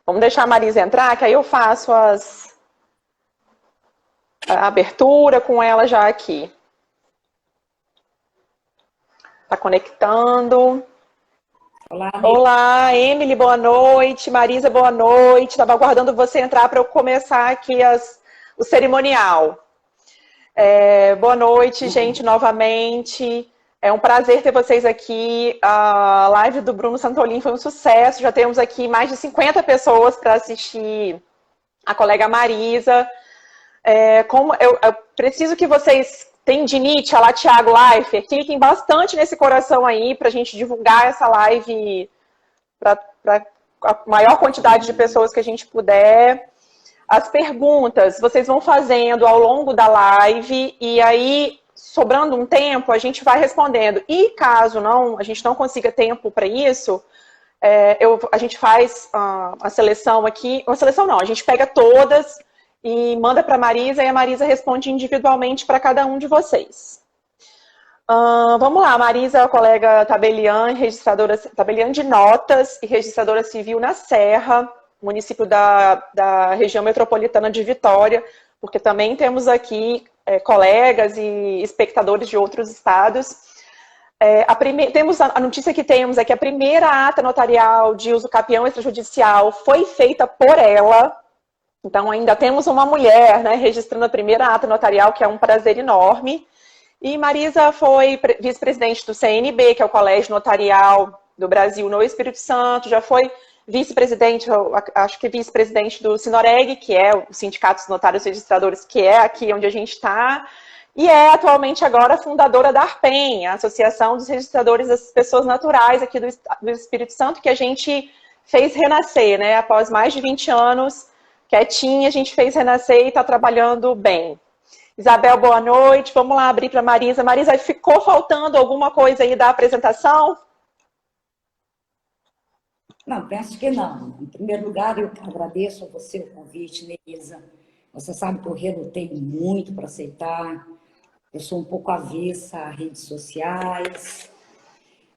Vamos deixar a Marisa entrar, que aí eu faço a abertura com ela já aqui. Tá conectando. Olá, Olá, Emily, boa noite. Marisa, boa noite. Estava aguardando você entrar para eu começar aqui o cerimonial. Boa noite, gente, novamente. É um prazer ter vocês aqui. A live do Bruno Santolin foi um sucesso. Já temos aqui mais de 50 pessoas para assistir a colega Marisa. Como eu preciso que vocês tendinite, a lá Thiago Leifert, cliquem bastante nesse coração aí para a gente divulgar essa live para a maior quantidade de pessoas que a gente puder. As perguntas vocês vão fazendo ao longo da live e aí, sobrando um tempo, a gente vai respondendo. E caso a gente não consiga tempo para isso, a gente faz a seleção aqui. A seleção não, a gente pega todas e manda para a Marisa e a Marisa responde individualmente para cada um de vocês. Vamos lá, Marisa é a colega tabeliã, tabeliã de notas e registradora civil na Serra, município da região metropolitana de Vitória, porque também temos aqui colegas e espectadores de outros estados. A notícia que temos é que a primeira ata notarial de uso capião extrajudicial foi feita por ela. Então, ainda temos uma mulher, né, registrando a primeira ata notarial, que é um prazer enorme. E Marisa foi vice-presidente do CNB, que é o Colégio Notarial do Brasil no Espírito Santo, já foi vice-presidente, acho que vice-presidente do Sinoreg, que é o Sindicato dos Notários Registradores, que é aqui onde a gente está, e é atualmente agora fundadora da ARPEN, a Associação dos Registradores das Pessoas Naturais aqui do Espírito Santo, que a gente fez renascer, né? Após mais de 20 anos, quietinha, a gente fez renascer e está trabalhando bem. Isabel, boa noite. Vamos lá abrir para a Marisa. Marisa, ficou faltando alguma coisa aí da apresentação? Não, penso que não. Em primeiro lugar, eu agradeço a você o convite, Neisa. Você sabe que eu relutei muito para aceitar. Eu sou um pouco avessa a redes sociais,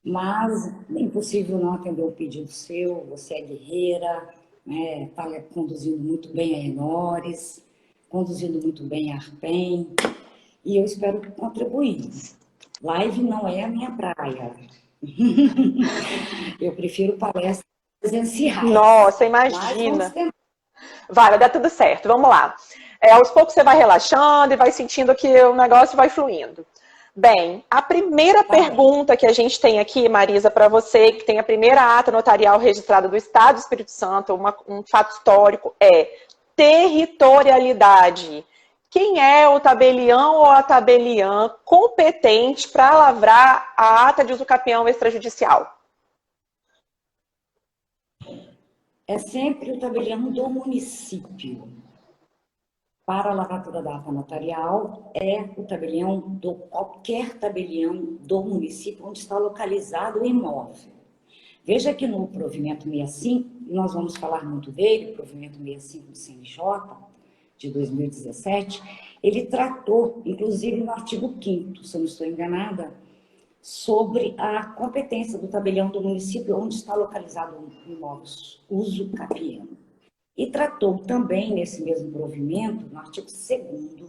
mas é impossível não atender o pedido seu. Você é guerreira, está conduzindo muito bem a Enores, conduzindo muito bem a Arpen, e eu espero contribuir. Live não é a minha praia. Eu prefiro palestras presenciais. Nossa, imagina. Vai dar tudo certo, vamos lá. Aos poucos você vai relaxando e vai sentindo que o negócio vai fluindo. Bem, a primeira pergunta que a gente tem aqui, Marisa, para você, que tem a primeira ata notarial registrada do Estado do Espírito Santo, um fato histórico, é territorialidade. Quem é o tabelião ou a tabeliã competente para lavrar a ata de uso capião extrajudicial? É sempre o tabelião do município. Para a lavratura da ata notarial, é o tabelião qualquer tabelião do município onde está localizado o imóvel. Veja que no provimento 65, nós vamos falar muito dele, provimento 65 do CNJ, de 2017, ele tratou, inclusive no artigo 5º, se eu não estou enganada, sobre a competência do tabelião do município onde está localizado o imóvel uso capião. E tratou também, nesse mesmo provimento, no artigo 2º,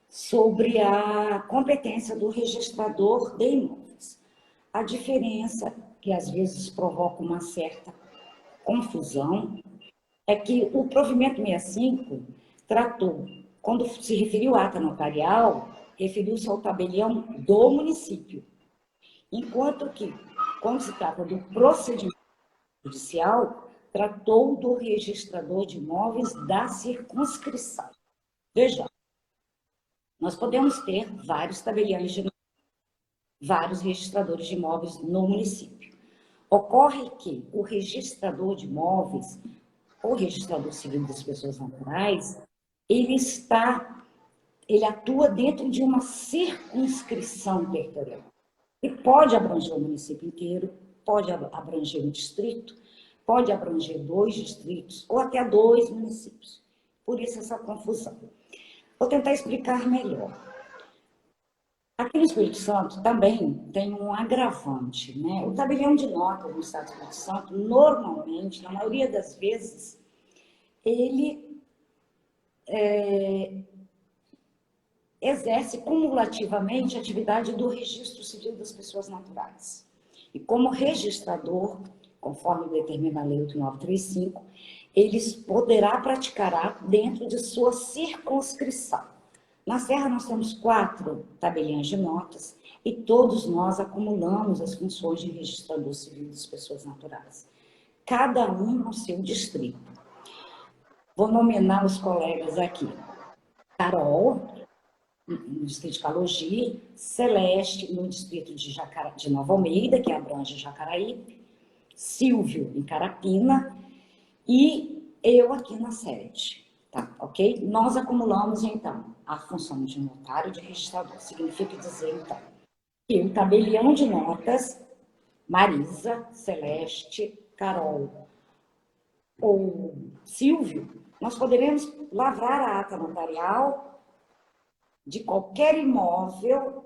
sobre a competência do registrador de imóveis. A diferença, que às vezes provoca uma certa confusão, é que o provimento 65 tratou, quando se referiu à ata notarial, referiu-se ao tabelião do município. Enquanto que, quando se trata do procedimento judicial, tratou do registrador de imóveis da circunscrição. Veja, nós podemos ter vários tabeliões vários registradores de imóveis no município. Ocorre que o registrador de imóveis, ou registrador civil das pessoas naturais, ele atua dentro de uma circunscrição territorial. E pode abranger o município inteiro, pode abranger um distrito, pode abranger 2 distritos ou até 2 municípios. Por isso essa confusão. Vou tentar explicar melhor. Aqui no Espírito Santo também tem um agravante, né? O tabelião de notas no Estado do Espírito Santo, normalmente, na maioria das vezes, ele exerce cumulativamente a atividade do registro civil das pessoas naturais. E como registrador, conforme determina a Lei 8935, ele poderá praticar dentro de sua circunscrição. Na Serra nós temos 4 tabeliões de notas e todos nós acumulamos as funções de registrador civil das pessoas naturais. Cada um no seu distrito. Vou nominar os colegas aqui. Carol, no distrito de Calogi, Celeste, no distrito de Nova Almeida, que abrange Jacaraípe, Silvio, em Carapina, e eu aqui na sede, tá? Ok? Nós acumulamos, então, a função de notário e de registrador. Significa dizer, então, que o tabelião de notas, Marisa, Celeste, Carol ou Silvio, nós poderemos lavrar a ata notarial de qualquer imóvel,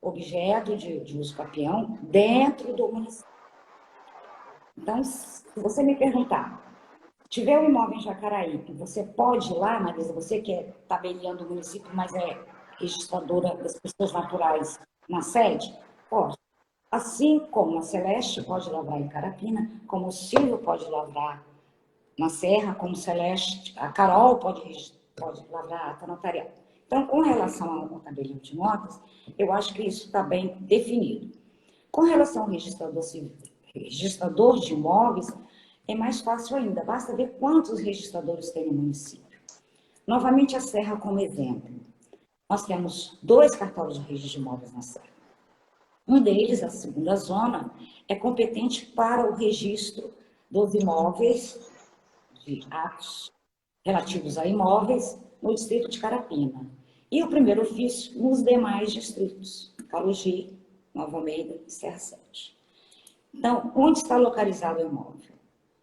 objeto de uso capião, dentro do município. Então, se você me perguntar, tiver um imóvel em Jacaraípe, você pode ir lá, Marisa, você que é tabelião do município, mas é registradora das pessoas naturais na sede? Pode. Assim como a Celeste pode lavrar em Carapina, como o Silvio pode lavrar na Serra, como Celeste, a Carol pode lavrar a ata notarial. Então, com relação ao tabelião de notas, eu acho que isso está bem definido. Com relação ao registrador de imóveis, é mais fácil ainda, basta ver quantos registradores tem no município. Novamente, a Serra como exemplo. Nós temos 2 cartórios de registro de imóveis na Serra. Um deles, a segunda zona, é competente para o registro dos imóveis, de atos relativos a imóveis, no distrito de Carapina. E o primeiro ofício nos demais distritos, Calogi, Nova Almeida e Serra Sete. Então, onde está localizado o imóvel?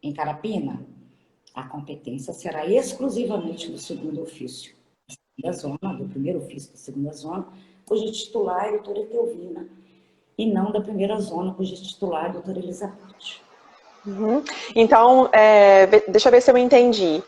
Em Carapina, a competência será exclusivamente do segundo ofício da zona, do primeiro ofício da segunda zona, cuja titular é a doutora Etelvina, e não da primeira zona, cuja titular é a doutora Elizabeth. Uhum. Então, deixa eu ver se eu entendi.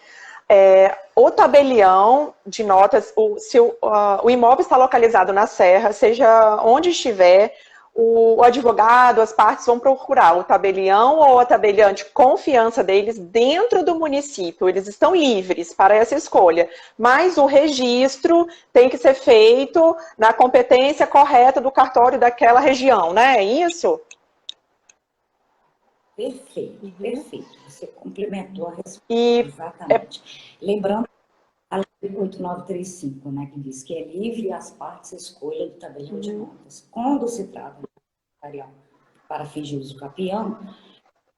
O tabelião de notas, se o imóvel está localizado na Serra, seja onde estiver, o advogado, as partes vão procurar o tabelião ou a tabeliã de confiança deles dentro do município. Eles estão livres para essa escolha, mas o registro tem que ser feito na competência correta do cartório daquela região, né? É isso? Perfeito, perfeito. Você complementou a resposta. Exatamente. Lembrando a Lei 8935, né, que diz que é livre as partes a escolha do tabelião de notas. Quando se trata de notarial para fins de uso capião,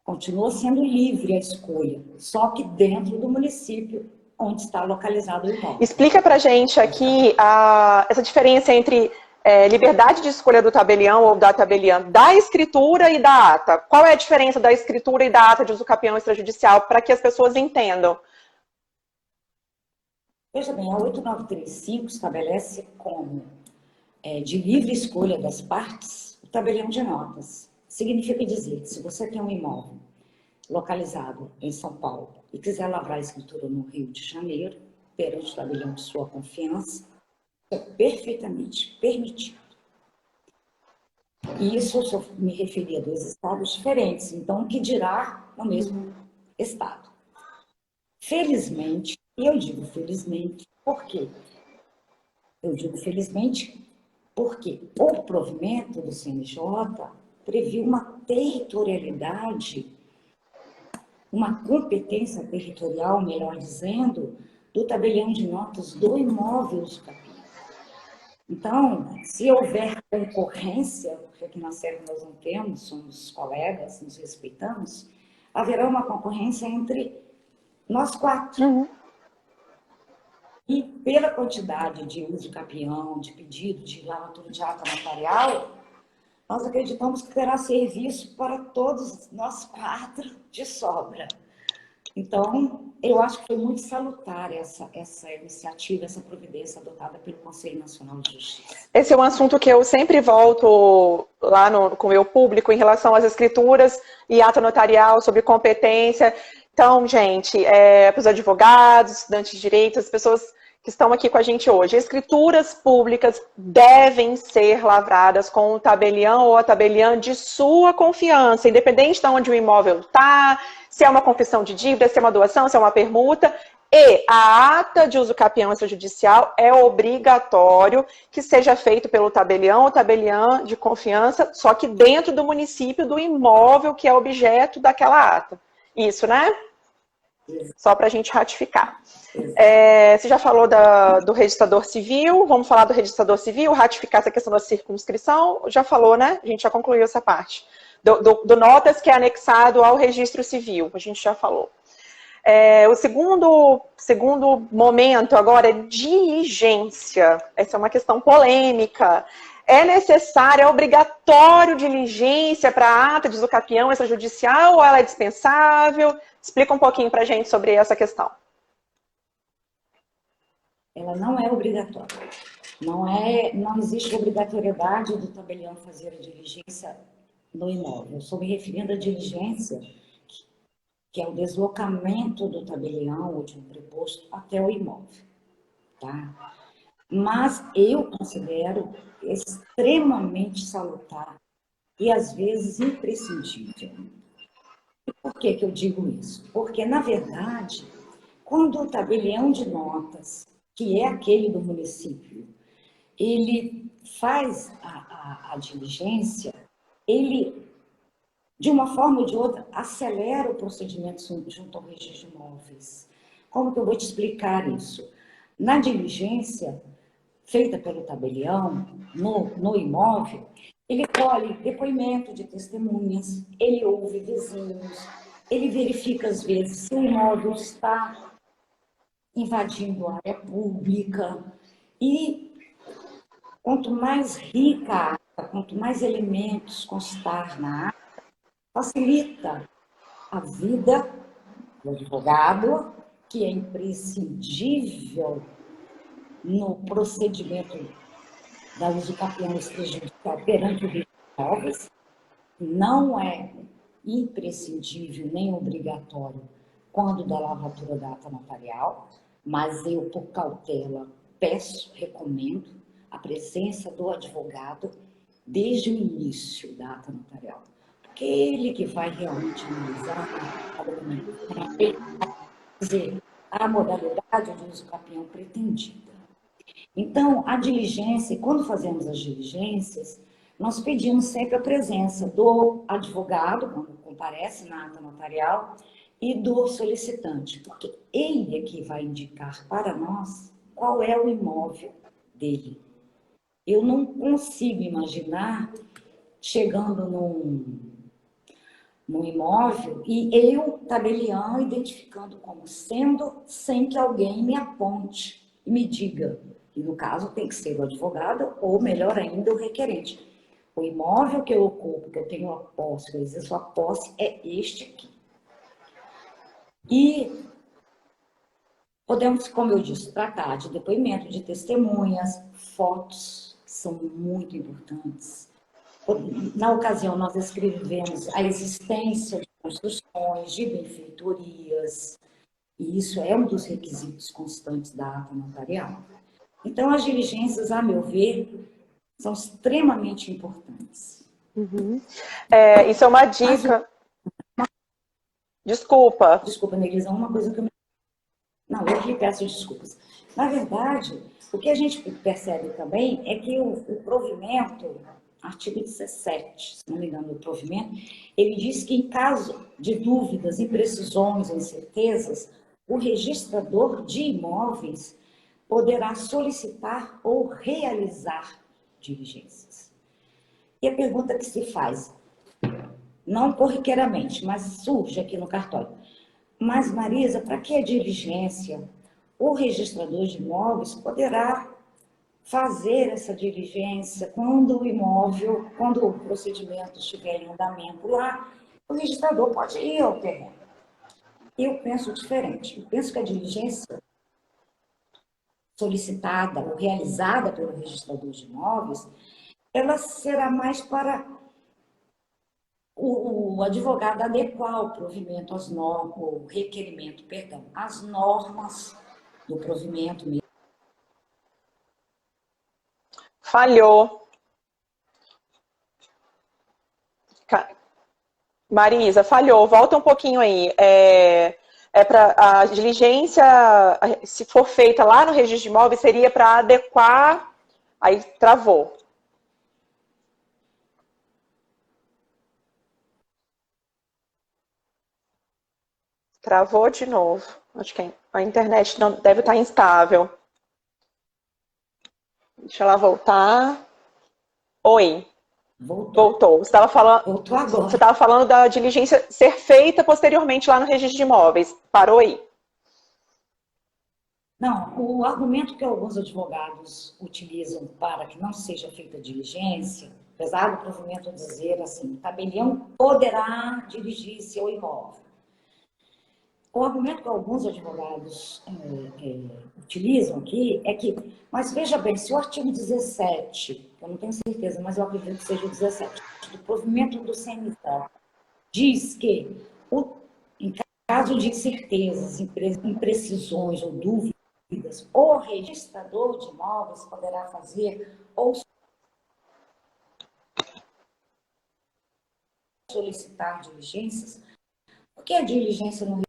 continua sendo livre a escolha, só que dentro do município onde está localizado o imóvel. Explica para a gente aqui essa diferença entre liberdade de escolha do tabelião ou da tabeliã, da escritura e da ata. Qual é a diferença da escritura e da ata de uso capião extrajudicial, para que as pessoas entendam? Veja bem, a 8935 estabelece como de livre escolha das partes o tabelião de notas. Significa dizer que se você tem um imóvel localizado em São Paulo e quiser lavrar a escritura no Rio de Janeiro, perante o tabelião de sua confiança, é perfeitamente permitido. E isso eu me referi a 2 estados diferentes, então o que dirá no mesmo estado? Felizmente, e eu digo felizmente, por quê? Eu digo felizmente porque o provimento do CNJ previu uma territorialidade, uma competência territorial, melhor dizendo, do tabelião de notas do imóvel uso capião. Então, se houver concorrência, porque aqui na Serra nós não temos, somos colegas, nos respeitamos, haverá uma concorrência entre nós 4. E pela quantidade de uso capião, de pedido, de lavatura de ata notarial, nós acreditamos que terá serviço para todos nós 4 de sobra. Então, eu acho que foi muito salutar essa iniciativa, essa providência adotada pelo Conselho Nacional de Justiça. Esse é um assunto que eu sempre volto lá com o meu público em relação às escrituras e ato notarial sobre competência. Então, gente, para os advogados, estudantes de direito, as pessoas que estão aqui com a gente hoje, escrituras públicas devem ser lavradas com o tabelião ou a tabeliã de sua confiança, independente de onde o imóvel está, se é uma confissão de dívida, se é uma doação, se é uma permuta. E a ata de uso capião extrajudicial é obrigatório que seja feito pelo tabelião ou tabeliã de confiança, só que dentro do município do imóvel que é objeto daquela ata. Isso, né? Só para a gente ratificar. Você já falou do registrador civil, vamos falar do registrador civil, ratificar essa questão da circunscrição, já falou, né? A gente já concluiu essa parte. Do notas que é anexado ao registro civil, a gente já falou. O segundo momento agora é diligência. Essa é uma questão polêmica. É necessário, é obrigatório diligência para a ata de uso capião extrajudicial ou ela é dispensável? Explica um pouquinho para a gente sobre essa questão. Ela não é obrigatória. Não existe obrigatoriedade do tabelião fazer a diligência no imóvel. Eu estou me referindo à diligência, que é o deslocamento do tabelião ou de um preposto até o imóvel, tá? Mas eu considero extremamente salutar e, às vezes, imprescindível. E por que que eu digo isso? Porque, na verdade, quando o tabelião de notas, que é aquele do município, ele faz a diligência, ele, de uma forma ou de outra, acelera o procedimento junto ao registro de imóveis. Como que eu vou te explicar isso? Na diligência feita pelo tabelião, no imóvel, ele colhe depoimento de testemunhas, ele ouve vizinhos, ele verifica, às vezes, se o imóvel está invadindo a área pública. E quanto mais rica a ata, quanto mais elementos constar na ata, facilita a vida do advogado, que é imprescindível no procedimento da uso capião extrajudicial perante o registro de imóveis, não é imprescindível nem obrigatório quando da lavratura da ata notarial, mas eu, por cautela, peço, recomendo a presença do advogado desde o início da ata notarial, porque ele que vai realmente analisar a documentação, ele vai dizer a modalidade de uso capião pretendida. Então, a diligência, quando fazemos as diligências, nós pedimos sempre a presença do advogado, quando comparece na ata notarial, e do solicitante, porque ele é que vai indicar para nós qual é o imóvel dele. Eu não consigo imaginar chegando num imóvel e eu, tabelião, identificando como sendo, sem que alguém me aponte e me diga. E no caso tem que ser o advogado ou, melhor ainda, o requerente. O imóvel que eu ocupo, que eu tenho a posse, que eu exerço a posse, é este aqui. E podemos, como eu disse, tratar de depoimento, de testemunhas, fotos são muito importantes. Na ocasião, nós escrevemos a existência de construções, de benfeitorias, e isso é um dos requisitos constantes da ata notarial. Então, as diligências, a meu ver, são extremamente importantes. Uhum. Isso é uma dica. Desculpa. Desculpa, Neilisa, uma coisa que eu... Não, eu que peço desculpas. Na verdade, o que a gente percebe também é que o provimento, artigo 17, se não me engano, do provimento, ele diz que em caso de dúvidas, imprecisões ou incertezas, o registrador de imóveis poderá solicitar ou realizar diligências. E a pergunta que se faz, não corriqueiramente, mas surge aqui no cartório. Mas, Marisa, para que a diligência? O registrador de imóveis poderá fazer essa diligência quando o imóvel, quando o procedimento estiver em andamento lá, o registrador pode ir ao terreno. Eu penso diferente. Eu penso que a diligência solicitada ou realizada pelo registrador de imóveis, ela será mais para o advogado adequar o provimento às normas, o requerimento, perdão, às normas do provimento mesmo. Falhou. Marisa, falhou. Volta um pouquinho aí. Para a diligência, se for feita lá no registro de imóveis, seria para adequar. Aí travou. Travou de novo. Acho que a internet não deve estar instável. Deixa ela voltar. Oi. Voltou. Você estava falando, Voltou agora. Você estava falando da diligência ser feita posteriormente lá no registro de imóveis. Parou aí. Não, o argumento que alguns advogados utilizam para que não seja feita diligência, apesar do provimento dizer assim, o tabelião poderá dirigir-se ao imóvel. O argumento que alguns advogados utilizam aqui é que, mas veja bem, se o artigo 17, eu não tenho certeza, mas eu acredito que seja o 17, do provimento do CNJ, diz que, em caso de incertezas, imprecisões ou dúvidas, o registrador de imóveis poderá fazer ou solicitar diligências. O que é diligência no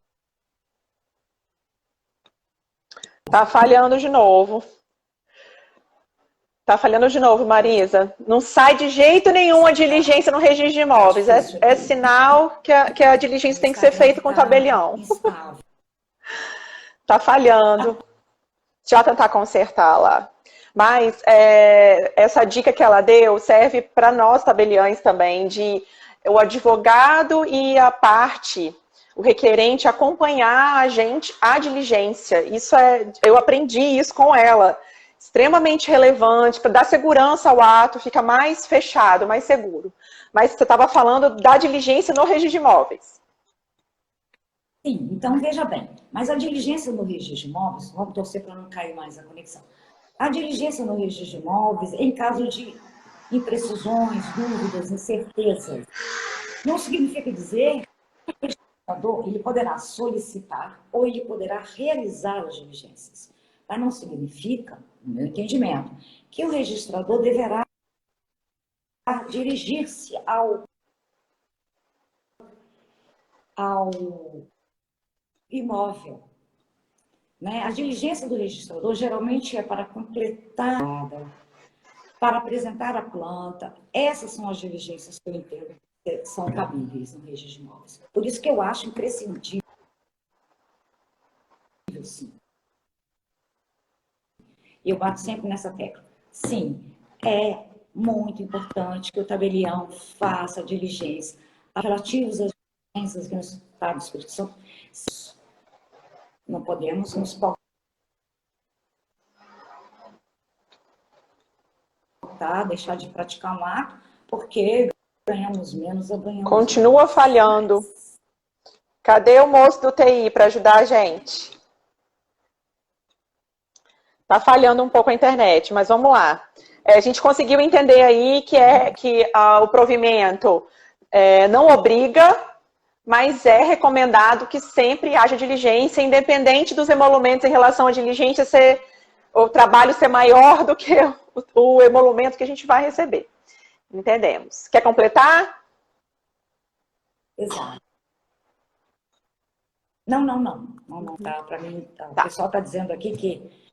Tá falhando de novo. Tá falhando de novo, Marisa. Não sai de jeito nenhum a diligência no registro de imóveis. É sinal que a diligência tem que ser feita com o tabelião. Tá falhando. Deixa eu tentar consertar lá. Mas essa dica que ela deu serve para nós tabeliães também, de o advogado e a parte, o requerente, acompanhar a gente, a diligência. Eu aprendi isso com ela. Extremamente relevante, para dar segurança ao ato, fica mais fechado, mais seguro. Mas você estava falando da diligência no registro de imóveis. Sim, então veja bem, mas a diligência no registro de imóveis, vamos torcer para não cair mais a conexão. A diligência no registro de imóveis, em caso de imprecisões, dúvidas, incertezas, não significa dizer que o registrador ele poderá solicitar ou ele poderá realizar as diligências. Mas não significa, no meu entendimento, que o registrador deverá dirigir-se ao imóvel. Né? A diligência do registrador geralmente é para completar, para apresentar a planta. Essas são as diligências que eu entendo que são cabíveis no registro de imóveis. Por isso que eu acho imprescindível, sim. Eu bato sempre nessa tecla. Sim, é muito importante que o tabelião faça diligência relativos às diligências que no Estado do Espírito Santo. Não podemos nos pautar, deixar de praticar um ato, porque ganhamos menos ou ganhamos Continua menos. falhando. Cadê o moço do TI para ajudar a gente? Tá falhando um pouco a internet, mas vamos lá. A gente conseguiu entender aí que o provimento não obriga, mas é recomendado que sempre haja diligência, independente dos emolumentos em relação à diligência o trabalho ser maior do que o emolumento que a gente vai receber. Entendemos. Quer completar? Exato. Não, tá. Para mim, tá. O pessoal está dizendo aqui que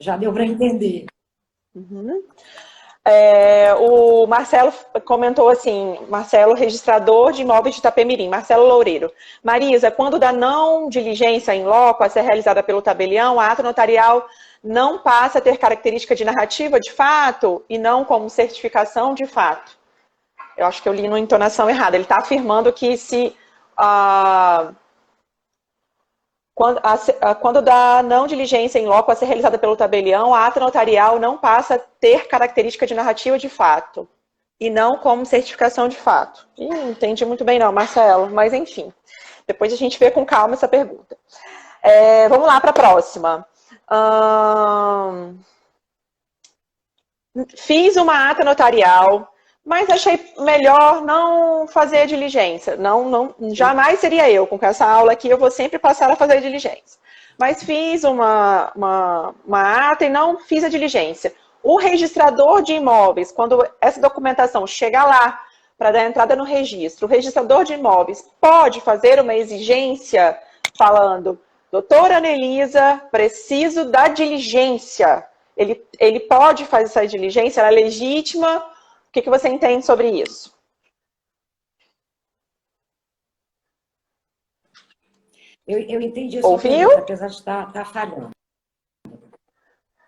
já deu para entender. Uhum. O Marcelo comentou assim, Marcelo, registrador de imóveis de Itapemirim, Marcelo Loureiro. Marisa, quando da não diligência em loco a ser realizada pelo tabelião, a ata notarial não passa a ter característica de narrativa de fato e não como certificação de fato. Eu acho que eu li numa entonação errada. Ele está afirmando que se quando da não diligência em loco a ser realizada pelo tabelião, a ata notarial não passa a ter característica de narrativa de fato, e não como certificação de fato. Não entendi muito bem não, Marcelo, mas enfim. Depois a gente vê com calma essa pergunta. Vamos lá para a próxima. Fiz uma ata notarial, mas achei melhor não fazer a diligência. Jamais seria eu. Com essa aula aqui, eu vou sempre passar a fazer a diligência. Mas fiz uma ata e não fiz a diligência. O registrador de imóveis, quando essa documentação chega lá para dar entrada no registro, o registrador de imóveis pode fazer uma exigência falando: doutora Anelisa, preciso da diligência. Ele pode fazer essa diligência, ela é legítima. O que você entende sobre isso? Eu entendi a sua pergunta, apesar de estar falhando.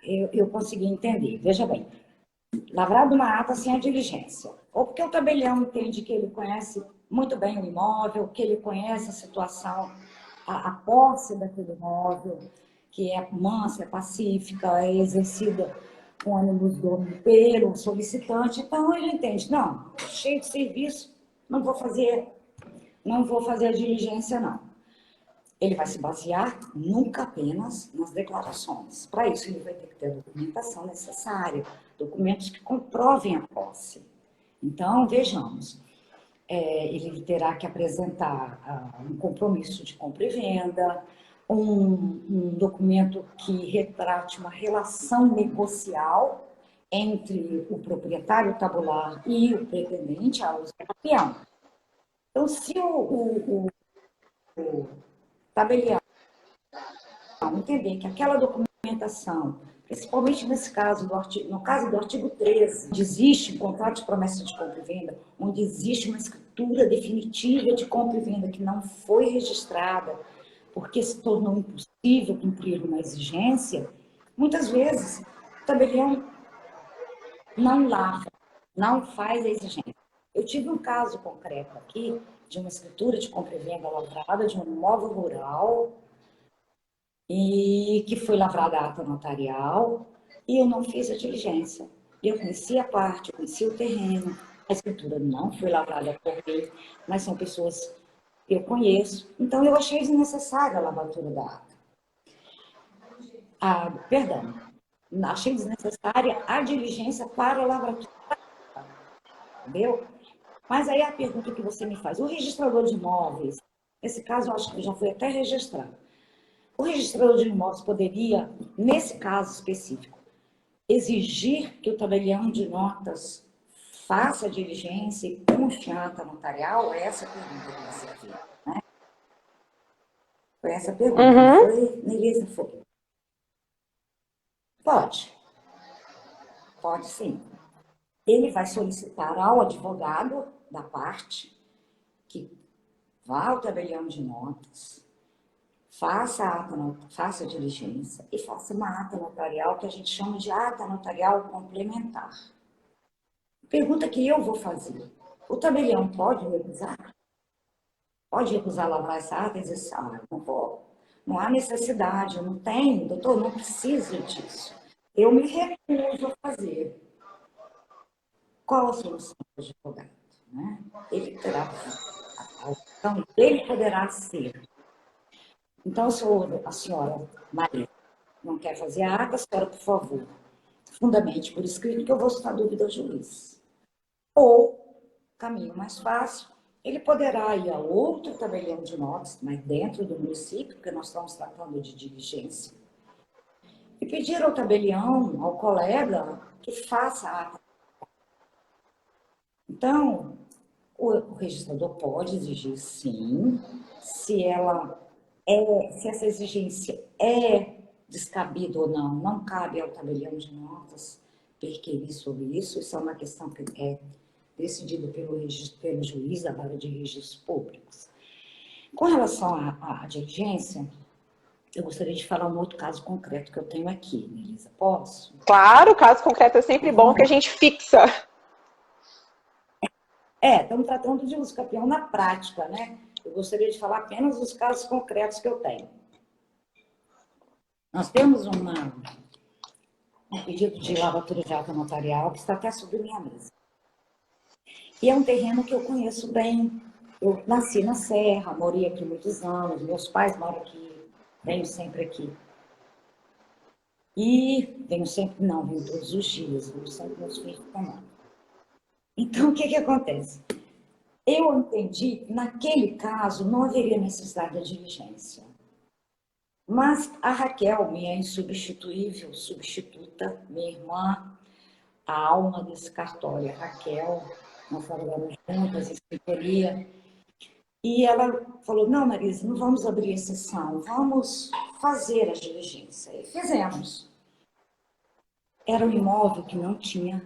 Eu consegui entender. Veja bem, lavrado uma ata sem a diligência. Ou porque o tabelião entende que ele conhece muito bem o imóvel, que ele conhece a situação, a posse daquele imóvel, que é mansa, é pacífica, é exercida com ânimos do pelo solicitante. Então, ele entende, não, cheio de serviço, não vou fazer a diligência, não. Ele vai se basear nunca apenas nas declarações. Para isso, ele vai ter que ter a documentação necessária, documentos que comprovem a posse. Então, vejamos, ele terá que apresentar um compromisso de compra e venda, um documento que retrate uma relação negocial entre o proprietário tabular e o pretendente a usucapião. Então, se o tabelião entender que aquela documentação, principalmente nesse caso, no caso do artigo 13, onde existe um contrato de promessa de compra e venda, onde existe uma escritura definitiva de compra e venda que não foi registrada, porque se tornou impossível cumprir uma exigência, muitas vezes o tabelião não lavra, não faz a exigência. Eu tive um caso concreto aqui, de uma escritura de compra e venda lavrada de um imóvel rural, e que foi lavrada a ata notarial, e eu não fiz a diligência. Eu conheci a parte, eu conheci o terreno, a escritura não foi lavrada por mim, mas são pessoas que eu conheço, então eu achei desnecessária a lavratura da ata. Achei desnecessária a diligência para a lavratura da ata, entendeu? Mas aí a pergunta que você me faz, o registrador de imóveis, nesse caso eu acho que já foi até registrado, o registrador de imóveis poderia, nesse caso específico, exigir que o tabelião de notas faça a diligência e conste a ata notarial? É essa a pergunta que você fez, né? Foi essa a pergunta, foi, Nelisa? Foi. Pode. Pode sim. Ele vai solicitar ao advogado da parte que vá ao tabelião de notas, faça a diligência e faça uma ata notarial que a gente chama de ata notarial complementar. Pergunta que eu vou fazer. O tabelião pode recusar? Pode recusar lavrar essa ata e dizer, não vou. Não há necessidade, eu não tenho, doutor, não preciso disso. Eu me recuso a fazer. Qual a solução do advogado? Né? Ele terá a opção, ele poderá ser. Então, a senhora Maria não quer fazer a ata, a senhora, por favor, fundamente por escrito, que eu vou estar dúvida ao juiz. Ou, caminho mais fácil, ele poderá ir a outro tabelião de notas, mas dentro do município, porque nós estamos tratando de diligência, e pedir ao tabelião, ao colega, que faça a ata. Então, o registrador pode exigir, sim, se essa exigência é descabida ou não. Não cabe ao tabelião de notas perquerir sobre isso. Isso é uma questão que é decidida pelo juiz da vara de registros públicos. Com relação à diligência, eu gostaria de falar um outro caso concreto que eu tenho aqui, Nelisa. Posso? Claro, o caso concreto é sempre bom, que a gente fixa. Estamos tratando de usucapião na prática, né? Eu gostaria de falar apenas dos casos concretos que eu tenho. Nós temos um pedido de lavratura de ata notarial que está até sobre minha mesa. E é um terreno que eu conheço bem, Eu nasci na Serra, morei aqui muitos anos, meus pais moram aqui, venho sempre aqui. E venho sempre, não, venho todos os dias, venho sempre meus filhos também. Então, o que que acontece? Eu entendi que naquele caso não haveria necessidade da diligência. Mas a Raquel, minha insubstituível substituta, minha irmã, a alma desse cartório, a Raquel, nós trabalhamos juntas em sintonia, e ela falou, não, Marisa, não vamos abrir exceção, vamos fazer a diligência. E fizemos. Era um imóvel que não tinha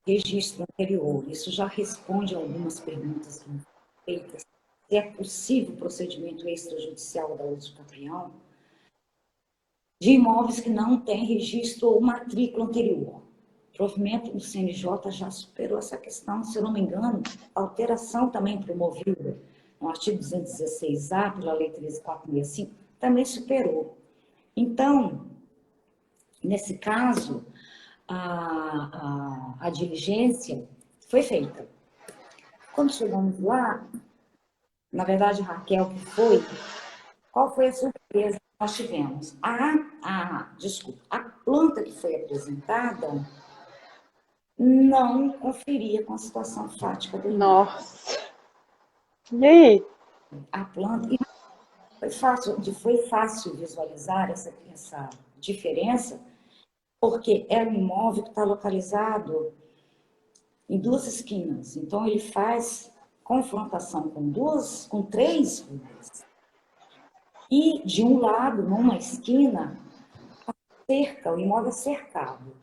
registro anterior. Isso já responde a algumas perguntas que me foram feitas. Se é possível o procedimento extrajudicial da uso do campeão de imóveis que não têm registro ou matrícula anterior. O provimento do CNJ já superou essa questão, se eu não me engano, a alteração também promovida no artigo 216A, pela Lei 13.465, também superou. Então, nesse caso, a diligência foi feita. Quando chegamos lá, na verdade, Raquel, que foi, qual foi a surpresa que nós tivemos? Desculpa, a planta que foi apresentada não conferia com a situação fática do imóvel. Nossa. E aí? A planta, e foi fácil visualizar essa diferença, porque é um imóvel que está localizado em duas esquinas. Então, ele faz confrontação com três ruas. E, de um lado, numa esquina, a cerca, o imóvel é cercado.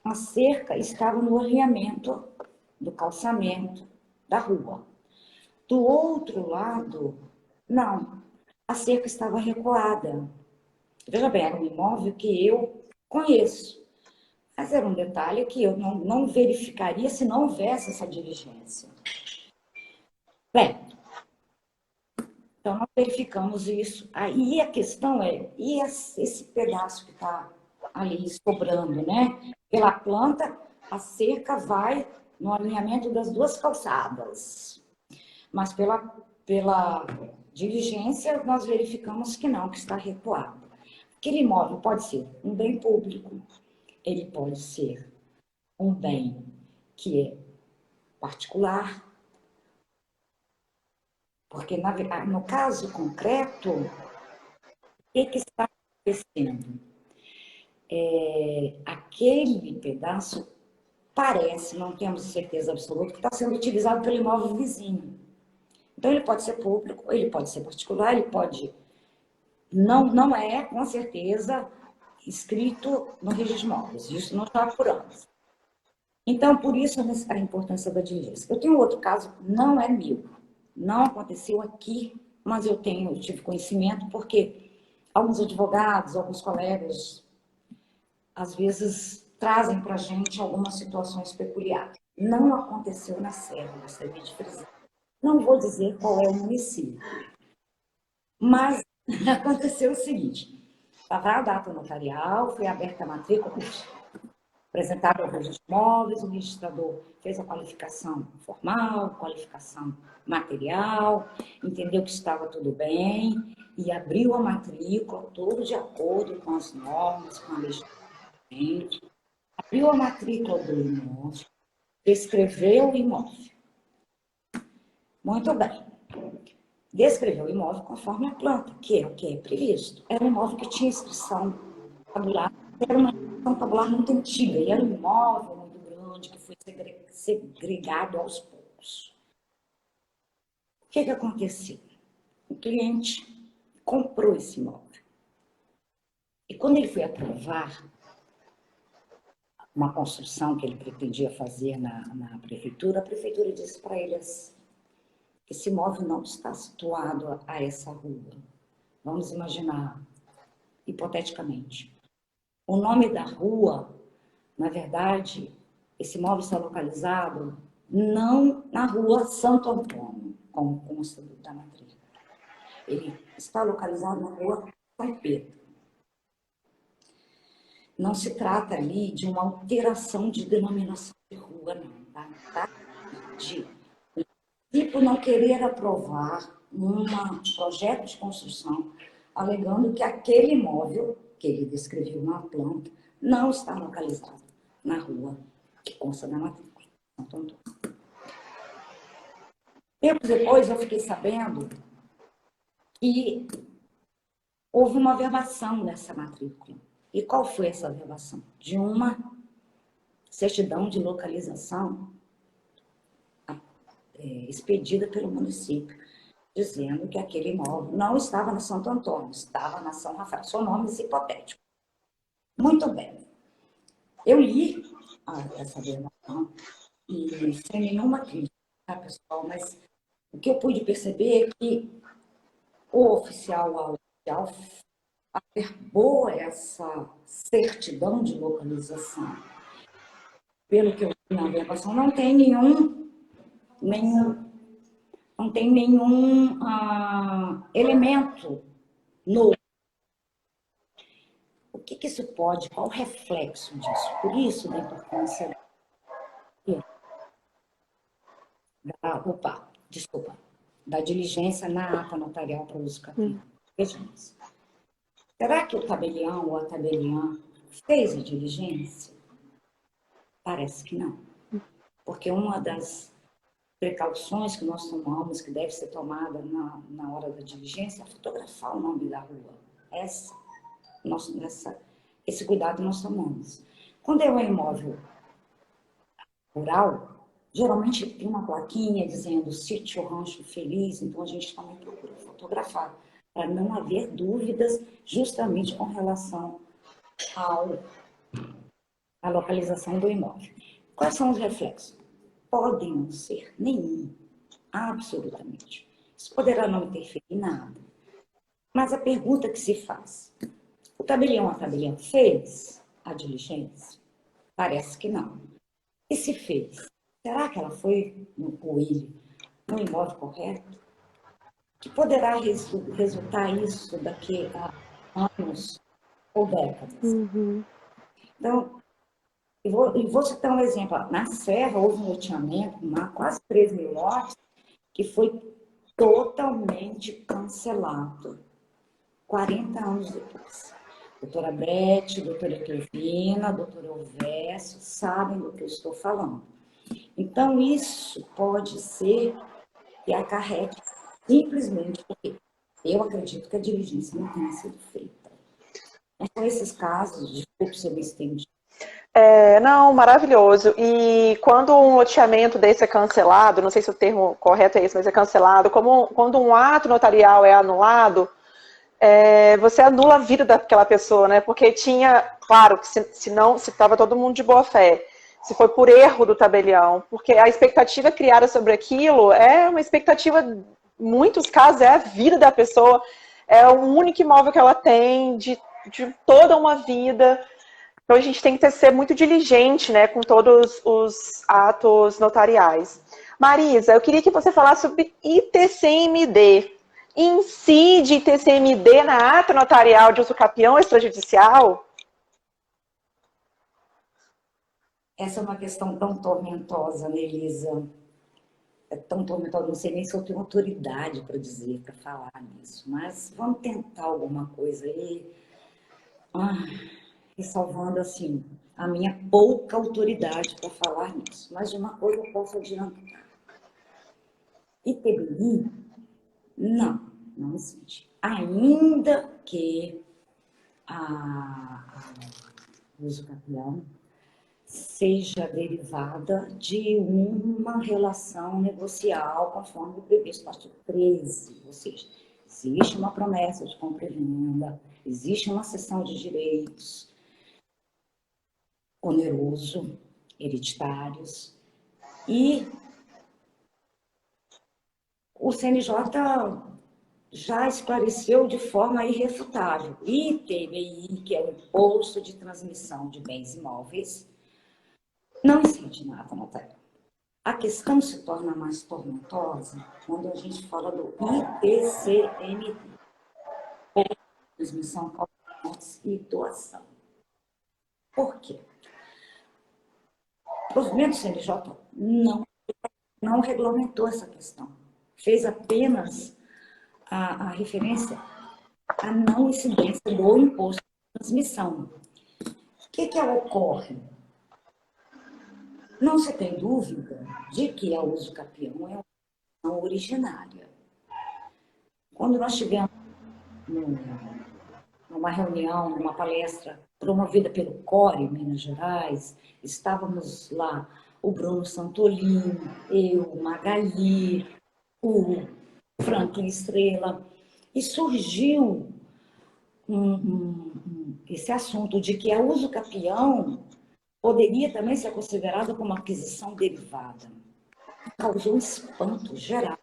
A cerca estava no alinhamento do calçamento da rua. Do outro lado, não. A cerca estava recuada. Veja bem, era um imóvel que eu conheço. Mas era um detalhe que eu não verificaria se não houvesse essa diligência. Bem, então nós verificamos isso. Aí a questão é, e esse pedaço que está ali sobrando, né? Pela planta, a cerca vai no alinhamento das duas calçadas. Mas pela diligência, nós verificamos que não, que está recuado. Aquele imóvel pode ser um bem público, ele pode ser um bem que é particular, porque no caso concreto, o que está acontecendo? Aquele pedaço parece, não temos certeza absoluta, que está sendo utilizado pelo imóvel vizinho. Então, ele pode ser público, ele pode ser particular, ele pode... Não é, com certeza, escrito no registro de imóveis. Isso não está apurando. Então, por isso a importância da diligência. Eu tenho outro caso, não é meu. Não aconteceu aqui, mas eu tive conhecimento porque alguns advogados, alguns colegas, às vezes trazem para a gente algumas situações peculiares. Não aconteceu na Serra, gostaria de frisar. Não vou dizer qual é o município, mas aconteceu o seguinte: estava a data notarial, foi aberta a matrícula, apresentado ao registro de imóveis, o registrador fez a qualificação formal, qualificação material, entendeu que estava tudo bem e abriu a matrícula, tudo de acordo com as normas, com a legislação. Abriu a matrícula do imóvel, descreveu o imóvel. Muito bem. Descreveu o imóvel conforme a planta, que é o que é previsto. Era um imóvel que tinha inscrição tabular, era uma inscrição tabular muito antiga, e era um imóvel muito grande, que foi segregado aos poucos. O que aconteceu? O cliente comprou esse imóvel. E quando ele foi aprovar uma construção que ele pretendia fazer na prefeitura, a prefeitura disse para ele assim: esse imóvel não está situado a essa rua. Vamos imaginar, hipoteticamente. O nome da rua, na verdade, esse imóvel está localizado não na rua Santo Antônio, como consta da matrícula. Ele está localizado na rua São Pedro. Não se trata ali de uma alteração de denominação de rua, não. Tá? município não querer aprovar um projeto de construção, alegando que aquele imóvel, que ele descreveu na planta, não está localizado na rua que consta na matrícula. Tempos depois, eu fiquei sabendo que houve uma averbação nessa matrícula. E qual foi essa averbação? De uma certidão de localização expedida pelo município, dizendo que aquele imóvel não estava na Santo Antônio, estava na São Rafael. São nomes hipotéticos. Muito bem. Eu li essa averbação e sem nenhuma crítica, tá, pessoal? Mas o que eu pude perceber é que o oficial averbou essa certidão de localização. Pelo que eu vi na averbação, não tem nenhum elemento novo. O que isso pode, qual o reflexo disso? Por isso, da importância da diligência na ata notarial para uso capião. Vejamos. Será que o tabelião ou a tabeliã fez a diligência? Parece que não. Porque uma das precauções que nós tomamos, que deve ser tomada na hora da diligência, é fotografar o nome da rua. Esse cuidado nós tomamos. Quando é um imóvel rural, geralmente tem uma plaquinha dizendo sítio Rancho Feliz, então a gente também procura fotografar, para não haver dúvidas justamente com relação à localização do imóvel. Quais são os reflexos? Podem não ser nenhum, absolutamente. Isso poderá não interferir em nada. Mas a pergunta que se faz, o tabelião, a tabeliã fez a diligência? Parece que não. E se fez? Será que ela foi no imóvel correto? Que poderá resultar isso daqui a anos ou décadas? Então, eu vou citar um exemplo. Na Serra, houve um loteamento, quase 3 mil lotes, que foi totalmente cancelado, 40 anos depois. Doutora Beth, doutora Clevina, doutora Elvésio, sabem do que eu estou falando. Então, isso pode ser que acarrete simplesmente porque eu acredito que a diligência não tenha sido feita. Mas são esses casos, desculpe se eu me estendi. Não, maravilhoso. E quando um loteamento desse é cancelado, não sei se o termo correto é esse, mas é cancelado, quando um ato notarial é anulado, você anula a vida daquela pessoa, né? Porque tinha, claro, que se estava todo mundo de boa fé, se foi por erro do tabelião, porque a expectativa criada sobre aquilo é uma expectativa, em muitos casos, é a vida da pessoa, é o único imóvel que ela tem de toda uma vida. Então a gente tem que ser muito diligente, né, com todos os atos notariais. Marisa, eu queria que você falasse sobre ITCMD. Incide ITCMD na ata notarial de uso capião extrajudicial? Essa é uma questão tão tormentosa, né, Elisa? É tão tormentosa, não sei nem se eu tenho autoridade para dizer, para falar nisso. Mas vamos tentar alguma coisa aí. Ressalvando, assim, a minha pouca autoridade para falar nisso. Mas de uma coisa eu posso adiantar. ITBI, não existe. Ainda que o uso capião seja derivada de uma relação negocial conforme o previsto no artigo 13, ou seja, existe uma promessa de compra e venda, existe uma cessão de direitos oneroso, hereditários, e o CNJ já esclareceu de forma irrefutável. ITBI, que é o Imposto de Transmissão de Bens Imóveis, não incide na ata notarial. A questão se torna mais tormentosa quando a gente fala do ITCMD, Transmissão, e Doação. Por quê? O provimento do CNJ não não regulamentou essa questão. Fez apenas a referência à não incidência do imposto de transmissão. O que ocorre? Não se tem dúvida de que a uso capião é uma ação originária. Quando nós tivemos numa reunião, numa palestra promovida pelo CORE, Minas Gerais, estávamos lá o Bruno Santolin, eu, Magali, o Franklin Estrela, e surgiu esse assunto de que a uso capião poderia também ser considerada como aquisição derivada. Causou espanto geral.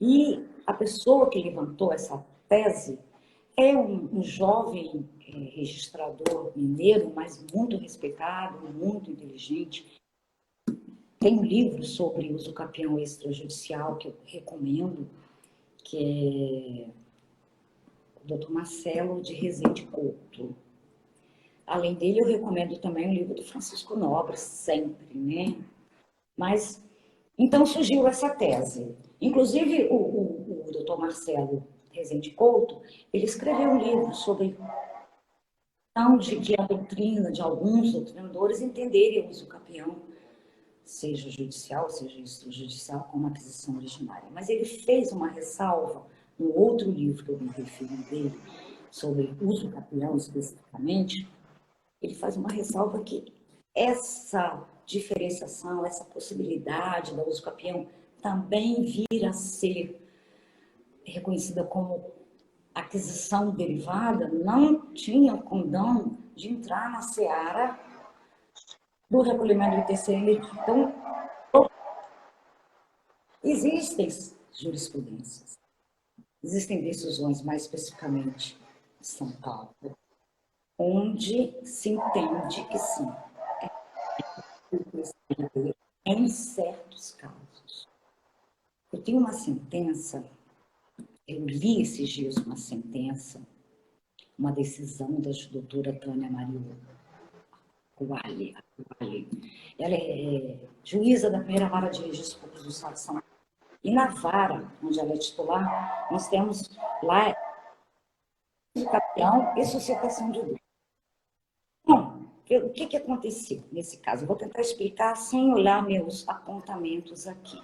E a pessoa que levantou essa tese é um jovem registrador mineiro, mas muito respeitado, muito inteligente. Tem um livro sobre uso capião extrajudicial que eu recomendo, que é o Dr. Marcelo de Rezende Couto. Além dele, eu recomendo também o livro do Francisco Nobre, sempre, né? Mas, então surgiu essa tese. Inclusive, o Dr. Marcelo Rezende Couto, ele escreveu um livro sobre a doutrina de alguns doutrinadores entenderem o uso capião, seja judicial, seja extrajudicial, como aquisição originária. Mas ele fez uma ressalva no outro livro que eu me refiro dele, sobre uso capião especificamente, ele faz uma ressalva que essa diferenciação, essa possibilidade da uso capião também vir a ser reconhecida como aquisição derivada, não tinha condão de entrar na seara do recolhimento do ITCM. Então, existem jurisprudências, existem decisões, mais especificamente em São Paulo, onde se entende que sim, em certos casos. Eu tenho uma sentença, eu li esses dias uma sentença, uma decisão da doutora Tânia Maria Coali. Ela é juíza da primeira vara de registro público do Estado de São Paulo. E na vara, onde ela é titular, nós temos lá capião e suscitação de dúvida. Bom, o que aconteceu nesse caso? Eu vou tentar explicar sem olhar meus apontamentos aqui,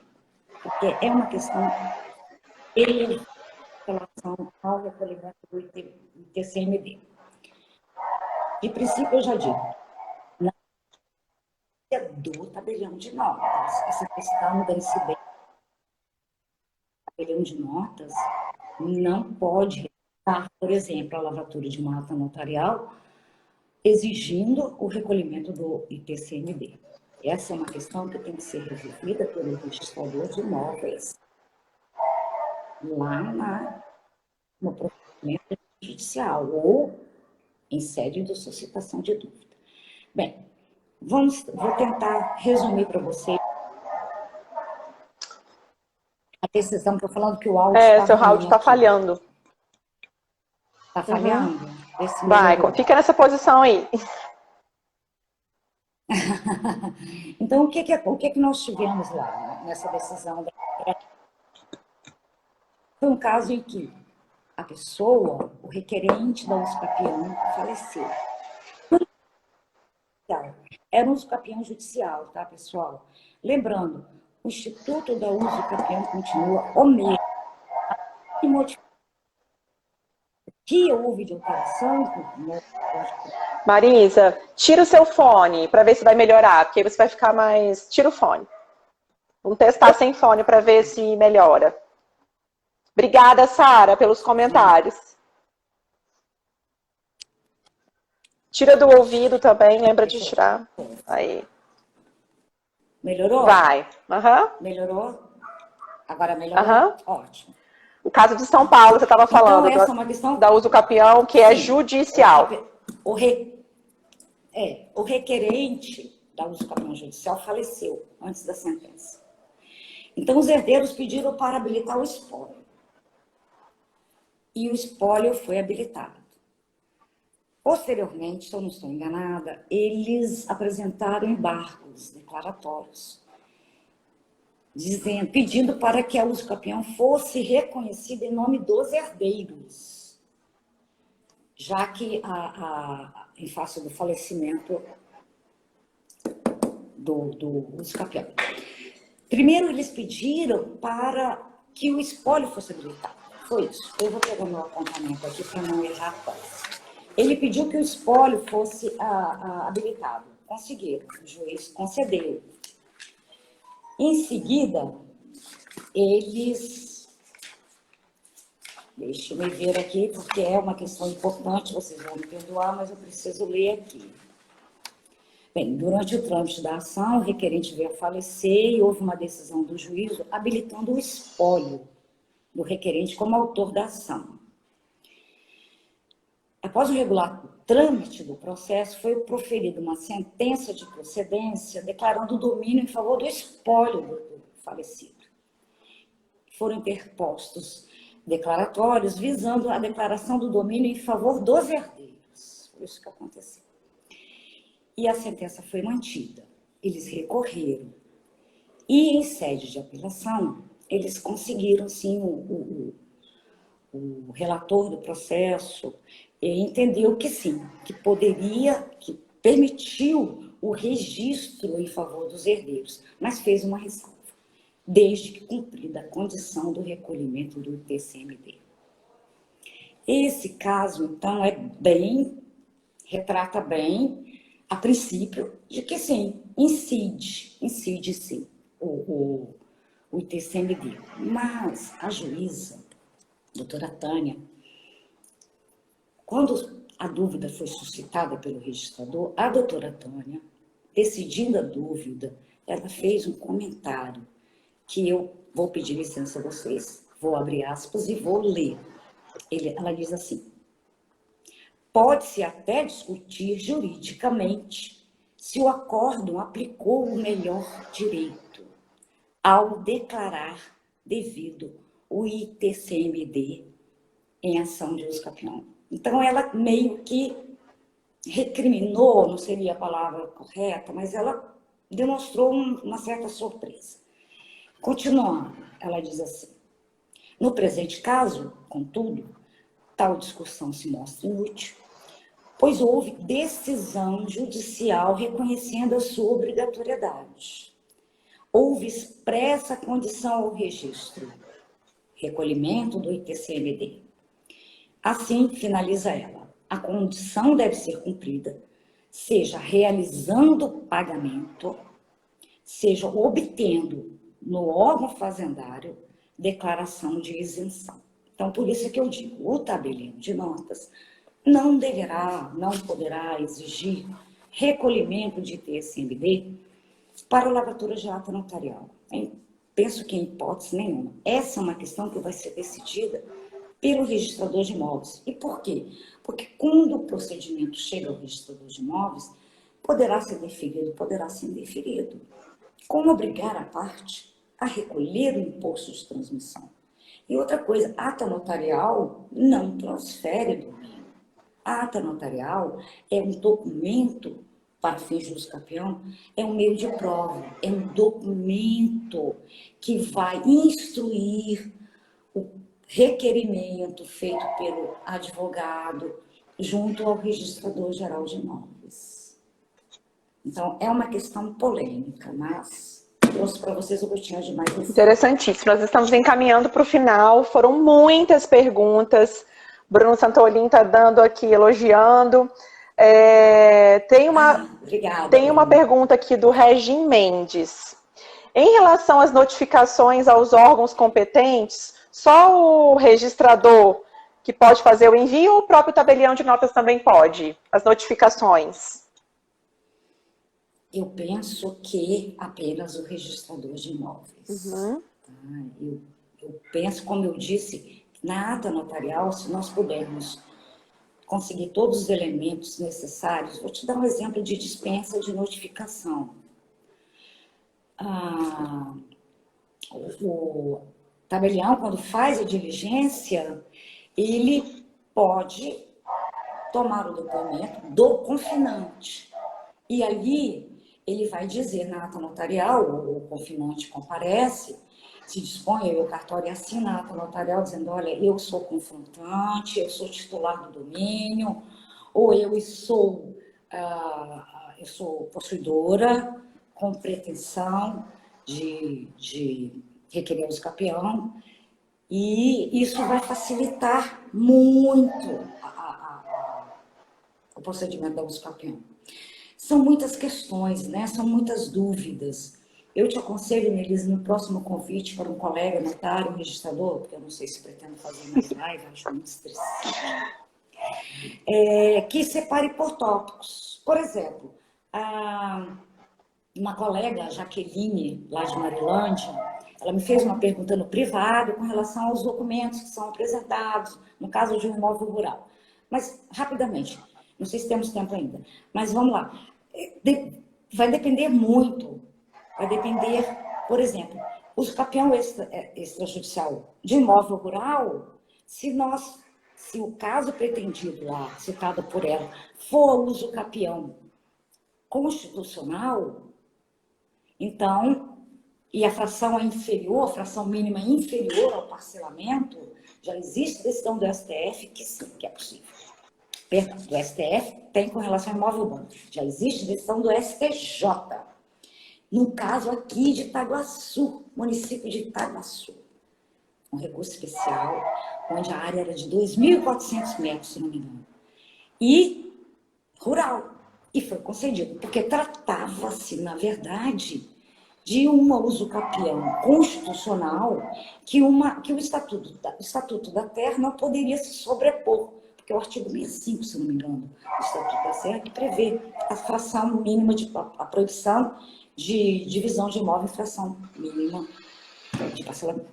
porque é uma questão em relação ao recolhimento do ITCMD. De princípio, eu já digo, na do tabelião de notas, essa questão da incidência do tabelião de notas não pode estar, por exemplo, a lavratura de uma ata notarial exigindo o recolhimento do ITCMD. Essa é uma questão que tem que ser resolvida pelo registrador de imóveis lá no procedimento judicial ou em sede de suscitação de dúvida. Bem, vou tentar resumir para vocês a decisão. Estou falando que o áudio está seu áudio está falhando. Está falhando? Vai, fica nessa posição aí. Então, o que nós tivemos lá nessa decisão? Foi um caso em que a pessoa, o requerente da usucapião, faleceu. Era um usucapião judicial, tá, pessoal? Lembrando, o Instituto da Usucapião continua o mesmo. Que houve de alteração? Marisa, tira o seu fone para ver se vai melhorar, porque aí você vai ficar mais... Tira o fone. Vamos testar sem fone para ver se melhora. Obrigada, Sara, pelos comentários. Tira do ouvido também, lembra de tirar. Aí. Melhorou? Vai. Uhum. Melhorou? Agora melhorou? Uhum. Ótimo. O caso de São Paulo, você estava falando então, essa é uma questão... da usucapião, que é judicial. O requerente da usucapião judicial faleceu antes da sentença. Então, os herdeiros pediram para habilitar o espólio. E o espólio foi habilitado. Posteriormente, se eu não estou enganada, eles apresentaram embargos declaratórios. pedindo para que a usucapião fosse reconhecida em nome dos herdeiros, já que em face do falecimento do usucapião. Primeiro, eles pediram para que o espólio fosse habilitado. Foi isso. Eu vou pegar meu apontamento aqui para não errar quase. Ele pediu que o espólio fosse habilitado. Conseguiram. O juiz concedeu. Em seguida, eles... Deixa eu me ver aqui, porque é uma questão importante, vocês vão me perdoar, mas eu preciso ler aqui. Bem, durante o trâmite da ação, o requerente veio a falecer e houve uma decisão do juízo habilitando o espólio do requerente como autor da ação. Após o regular trâmite do processo, foi proferida uma sentença de procedência declarando o domínio em favor do espólio do falecido. Foram interpostos declaratórios visando a declaração do domínio em favor dos herdeiros. Foi isso que aconteceu. E a sentença foi mantida. Eles recorreram. E em sede de apelação, eles conseguiram, sim, o relator do processo entendeu que sim, que permitiu o registro em favor dos herdeiros, mas fez uma ressalva, desde que cumprida a condição do recolhimento do ITCMD. Esse caso, então, retrata bem, a princípio, de que sim, incide sim, o ITCMD. Mas a juíza, doutora Tânia, quando a dúvida foi suscitada pelo registrador, a doutora Tânia, decidindo a dúvida, ela fez um comentário que eu vou pedir licença a vocês, vou abrir aspas e vou ler. Ela diz assim: pode-se até discutir juridicamente se o acórdão aplicou o melhor direito ao declarar devido o ITCMD em ação de usucapião. Então, ela meio que recriminou, não seria a palavra correta, mas ela demonstrou uma certa surpresa. Continuando, ela diz assim: no presente caso, contudo, tal discussão se mostra inútil, pois houve decisão judicial reconhecendo a sua obrigatoriedade. Houve expressa condição ao registro, recolhimento do ITCMD. Assim, finaliza ela, a condição deve ser cumprida, seja realizando o pagamento, seja obtendo no órgão fazendário declaração de isenção. Então, por isso é que eu digo, o tabelião de notas não poderá exigir recolhimento de ITCMD para a lavatura de ata notarial. Penso que em hipótese nenhuma. Essa é uma questão que vai ser decidida pelo registrador de imóveis. E por quê? Porque quando o procedimento chega ao registrador de imóveis, poderá ser deferido, poderá ser indeferido. Como obrigar a parte a recolher o imposto de transmissão? E outra coisa, ata notarial não transfere domínio. A ata notarial é um documento, para fins de usucapião, é um meio de prova, é um documento que vai instruir o requerimento feito pelo advogado junto ao registrador geral de imóveis. Então, é uma questão polêmica, mas trouxe para vocês o que eu tinha de mais. Interessantíssimo. Nós estamos encaminhando para o final. Foram muitas perguntas. Bruno Santolin está dando aqui, elogiando. Tem uma pergunta aqui do Regim Mendes. Em relação às notificações aos órgãos competentes, só o registrador que pode fazer o envio ou o próprio tabelião de notas também pode? As notificações? Eu penso que apenas o registrador de imóveis. Uhum. Eu penso, como eu disse, na ata notarial, se nós pudermos conseguir todos os elementos necessários, vou te dar um exemplo de dispensa de notificação. O tabelião, quando faz a diligência, ele pode tomar o documento do confinante. E ali ele vai dizer na ata notarial, o confinante comparece, se dispõe, o cartório assina a ata notarial dizendo, olha, eu sou confrontante, eu sou titular do domínio, ou eu sou possuidora com pretensão de requerer uso capião, e isso vai facilitar muito o procedimento da uso capião. São muitas questões, né? São muitas dúvidas. Eu te aconselho, Melisa, no próximo convite para um colega notário, um registrador, porque eu não sei se pretendo fazer mais live, acho muito estressante, que separe por tópicos. Por exemplo, uma colega, Jaqueline, lá de Marilândia, ela me fez uma pergunta no privado com relação aos documentos que são apresentados, no caso de um imóvel rural. Mas, rapidamente, não sei se temos tempo ainda, mas vamos lá. Vai depender muito, vai depender, por exemplo, uso capião extrajudicial de imóvel rural, se o caso pretendido lá, citado por ela, for uso capião constitucional, então, e a fração é inferior, a fração mínima é inferior ao parcelamento, já existe decisão do STF que sim, que é possível. Perdão, do STF tem com relação ao imóvel urbano. Já existe decisão do STJ. No caso aqui de Itaguaçu, município de Itaguaçu. Um recurso especial, onde a área era de 2.400 metros, se não me engano. E rural. E foi concedido, porque tratava-se, na verdade, de um uso capião constitucional que o Estatuto da Terra não poderia se sobrepor, porque é o artigo 65, se não me engano, do Estatuto da Terra, que prevê a fração mínima a proibição de divisão de imóvel em fração mínima de parcelamento.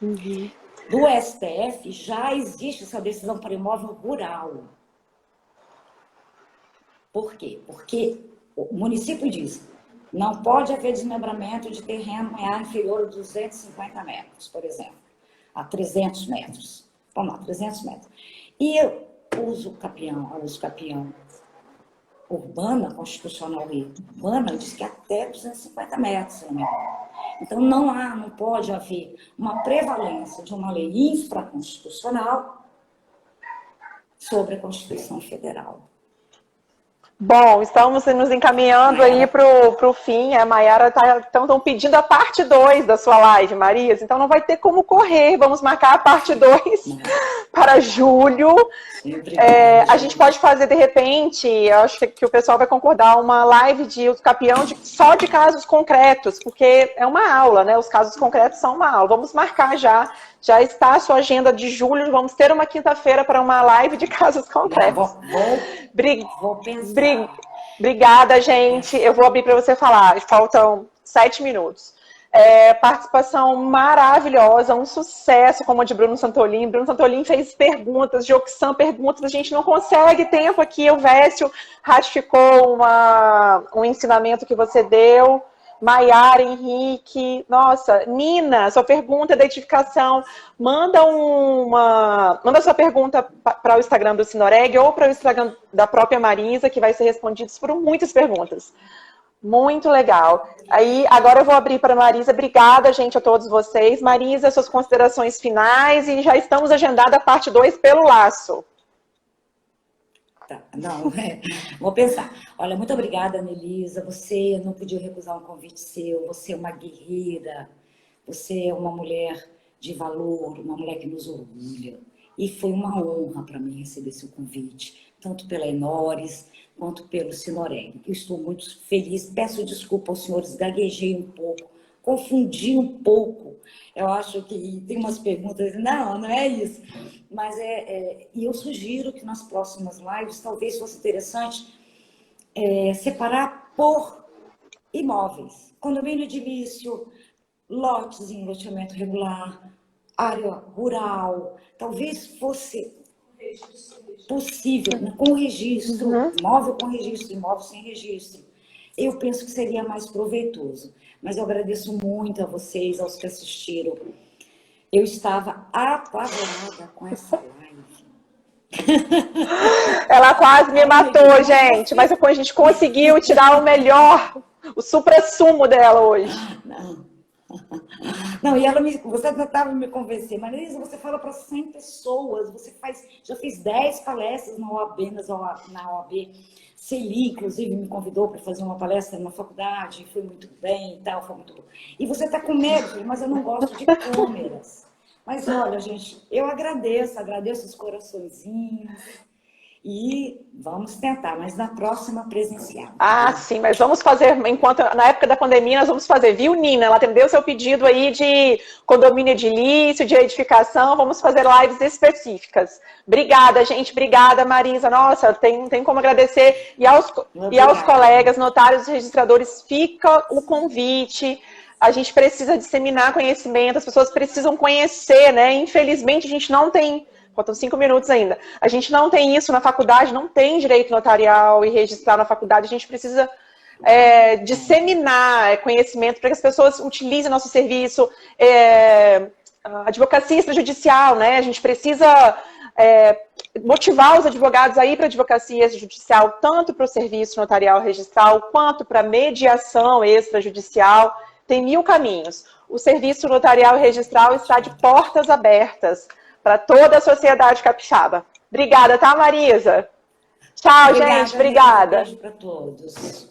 Uhum. Do STF já existe essa decisão para imóvel rural. Por quê? Porque o município diz, não pode haver desmembramento de terreno em área inferior a 250 metros, por exemplo, a 300 metros. Vamos lá, 300 metros. E o uso capião urbana, constitucional e urbana, diz que até 250 metros, né? Então não pode haver uma prevalência de uma lei infraconstitucional sobre a Constituição Federal. Bom, estamos nos encaminhando aí para o fim. A Mayara estão pedindo a parte 2 da sua live, Marias. Então não vai ter como correr. Vamos marcar a parte 2 para julho. A gente pode fazer, de repente, eu acho que o pessoal vai concordar, uma live de uso capião só de casos concretos, porque é uma aula, né? Os casos concretos são uma aula. Vamos marcar já. Já está a sua agenda de julho. Vamos ter uma quinta-feira para uma live de casos concretos. Vou pensar. Obrigada, gente. Eu vou abrir para você falar. Faltam 7 minutos. Participação maravilhosa, um sucesso como a de Bruno Santolin. Bruno Santolin fez perguntas, Joxan perguntas, a gente não consegue tempo aqui. O Vécio ratificou um ensinamento que você deu. Maiara, Henrique, nossa, Nina, sua pergunta da edificação, manda sua pergunta para o Instagram do Sinoreg ou para o Instagram da própria Marisa, que vai ser respondido. Foram muitas perguntas. Muito legal. Aí, agora eu vou abrir para a Marisa. Obrigada, gente, a todos vocês. Marisa, suas considerações finais, e já estamos agendada a parte 2 pelo laço. Tá, não, vou pensar. Olha, muito obrigada, Anelisa. Você não podia recusar um convite seu. Você é uma guerreira. Você é uma mulher de valor, uma mulher que nos orgulha. E foi uma honra para mim receber seu convite, tanto pela Enores quanto pelo Sinoreg. Eu estou muito feliz. Peço desculpa aos senhores, gaguejei um pouco, confundi um pouco. Eu acho que tem umas perguntas, não é isso. Mas e eu sugiro que nas próximas lives, talvez fosse interessante separar por imóveis. Condomínio edilício, lotes em loteamento regular, área rural. Talvez fosse possível, com registro, imóvel com registro, imóvel sem registro. Eu penso que seria mais proveitoso. Mas eu agradeço muito a vocês, aos que assistiram. Eu estava apavorada com essa live. Ela Ela quase me matou, gente, mas depois a gente conseguiu tirar o melhor, o suprassumo dela hoje. Não, e você tentava me convencer, Marisa, você fala para 100 pessoas, você já fez 10 palestras na OAB, na OAB. Celi, inclusive, me convidou para fazer uma palestra na faculdade, foi muito bem e tal, foi muito bom. E você está com medo, mas eu não gosto de câmeras. Mas olha, gente, eu agradeço os coraçõezinhos. E vamos tentar, mas na próxima presencial. Ah, sim, mas vamos fazer, na época da pandemia, nós vamos fazer, viu, Nina? Ela atendeu seu pedido aí de condomínio edilício, de edificação, vamos fazer lives específicas. Obrigada, gente, obrigada, Marisa. Nossa, tem como agradecer. E aos colegas notários e registradores, fica o convite. A gente precisa disseminar conhecimento, as pessoas precisam conhecer, né? Infelizmente, a gente não tem... Faltam 5 minutos ainda. A gente não tem isso na faculdade, não tem direito notarial e registrar na faculdade. A gente precisa disseminar conhecimento para que as pessoas utilizem nosso serviço. Advocacia extrajudicial, né? A gente precisa motivar os advogados a ir para a advocacia extrajudicial, tanto para o serviço notarial registral, quanto para a mediação extrajudicial. Tem 1000 caminhos. O serviço notarial e registral está de portas abertas para toda a sociedade capixaba. Obrigada, tá, Marisa? Tchau, gente. Obrigada. Um beijo para todos.